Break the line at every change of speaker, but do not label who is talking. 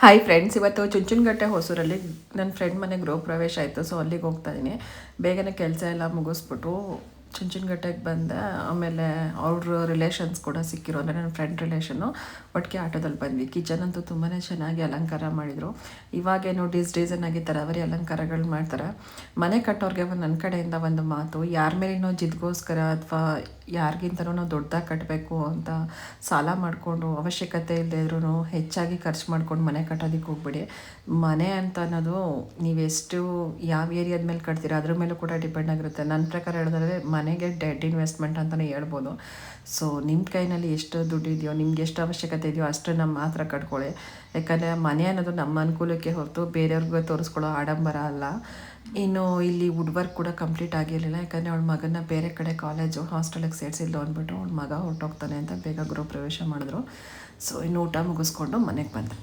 Hi friends, ಇವತ್ತು ಚುಂಚನಕಟ್ಟೆ ಹೊಸೂರಲ್ಲಿ ನನ್ನ friend ಮನೆ ಗೃಹ ಪ್ರವೇಶ ಆಯಿತು. ಸೊ ಅಲ್ಲಿಗೆ ಹೋಗ್ತಾ ಇದ್ದೀನಿ. ಬೇಗನೆ ಕೆಲಸ ಎಲ್ಲ ಮುಗಿಸ್ಬಿಟ್ಟು ಚುಂಚನಕಟ್ಟೆಗೆ ಬಂದೆ. ಆಮೇಲೆ ಅವ್ರ ರಿಲೇಷನ್ಸ್ ಕೂಡ ಸಿಕ್ಕಿರೋ, ಅಂದರೆ ನನ್ನ ಫ್ರೆಂಡ್ ರಿಲೇಷನ್ನು ಒಟ್ಟಿಗೆ ಆಟೋದಲ್ಲಿ ಬಂದ್ವಿ. ಕಿಚನ್ ಅಂತೂ ತುಂಬಾ ಚೆನ್ನಾಗಿ ಅಲಂಕಾರ ಮಾಡಿದರು. ಇವಾಗೇನು ಡಿಸೈನ್ ಆಗಿ ತರಾವರಿ ಅಲಂಕಾರಗಳು ಮಾಡ್ತಾರೆ. ಮನೆ ಕಟ್ಟೋರಿಗೆ ನನ್ನ ಕಡೆಯಿಂದ ಒಂದು ಮಾತು: ಯಾರ ಮೇಲೇನೋ ಜಿದ್ಗೋಸ್ಕರ ಅಥವಾ ಯಾರಿಗಿಂತನೂ ನಾವು ದೊಡ್ಡದಾಗಿ ಕಟ್ಟಬೇಕು ಅಂತ ಸಾಲ ಮಾಡಿಕೊಂಡು ಅವಶ್ಯಕತೆ ಇಲ್ಲದೆ ಇದ್ರೂ ಹೆಚ್ಚಾಗಿ ಖರ್ಚು ಮಾಡ್ಕೊಂಡು ಮನೆ ಕಟ್ಟೋದಕ್ಕೆ ಹೋಗ್ಬೇಡಿ. ಮನೆ ಅಂತ ಅನ್ನೋದು ನೀವೆಷ್ಟು ಯಾವ ಏರಿಯಾದ ಮೇಲೆ ಕಟ್ತೀರ ಅದ್ರ ಮೇಲೂ ಕೂಡ ಡಿಪೆಂಡ್ ಆಗಿರುತ್ತೆ. ನನ್ನ ಪ್ರಕಾರ ಹೇಳಿದ್ರೆ ಮನೆಗೆ ಡೆಡ್ ಇನ್ವೆಸ್ಟ್ಮೆಂಟ್ ಅಂತಲೇ ಹೇಳ್ಬೋದು. ಸೊ ನಿಮ್ಮ ಕೈನಲ್ಲಿ ಎಷ್ಟು ದುಡ್ಡು ಇದೆಯೋ, ನಿಮ್ಗೆ ಎಷ್ಟು ಅವಶ್ಯಕತೆ ಇದೆಯೋ ಅಷ್ಟನ್ನು ಮಾತ್ರ ಕಟ್ಕೊಳ್ಳಿ. ಯಾಕಂದರೆ ಮನೆ ಅನ್ನೋದು ನಮ್ಮ ಅನುಕೂಲಕ್ಕೆ ಹೊರತು ಬೇರೆಯವ್ರಿಗೆ ತೋರಿಸ್ಕೊಳ್ಳೋ ಆಡಂಬರ ಅಲ್ಲ. ಇನ್ನು ಇಲ್ಲಿ ವುಡ್ ವರ್ಕ್ ಕೂಡ ಕಂಪ್ಲೀಟ್ ಆಗಿರಲಿಲ್ಲ. ಯಾಕಂದರೆ ಅವಳ ಮಗನ ಬೇರೆ ಕಡೆ ಕಾಲೇಜು ಹಾಸ್ಟೆಲಿಗೆ ಸೇರಿಸಿಲ್ಲ ಅಂದ್ಬಿಟ್ಟು ಅವಳ ಮಗ ಹೊರಟೋಗ್ತಾನೆ ಅಂತ ಬೇಗ ಗೃಹ ಪ್ರವೇಶ ಮಾಡಿದ್ರು. ಸೊ ಇನ್ನು ಊಟ ಮುಗಿಸ್ಕೊಂಡು ಮನೆಗೆ ಬಂದೆ.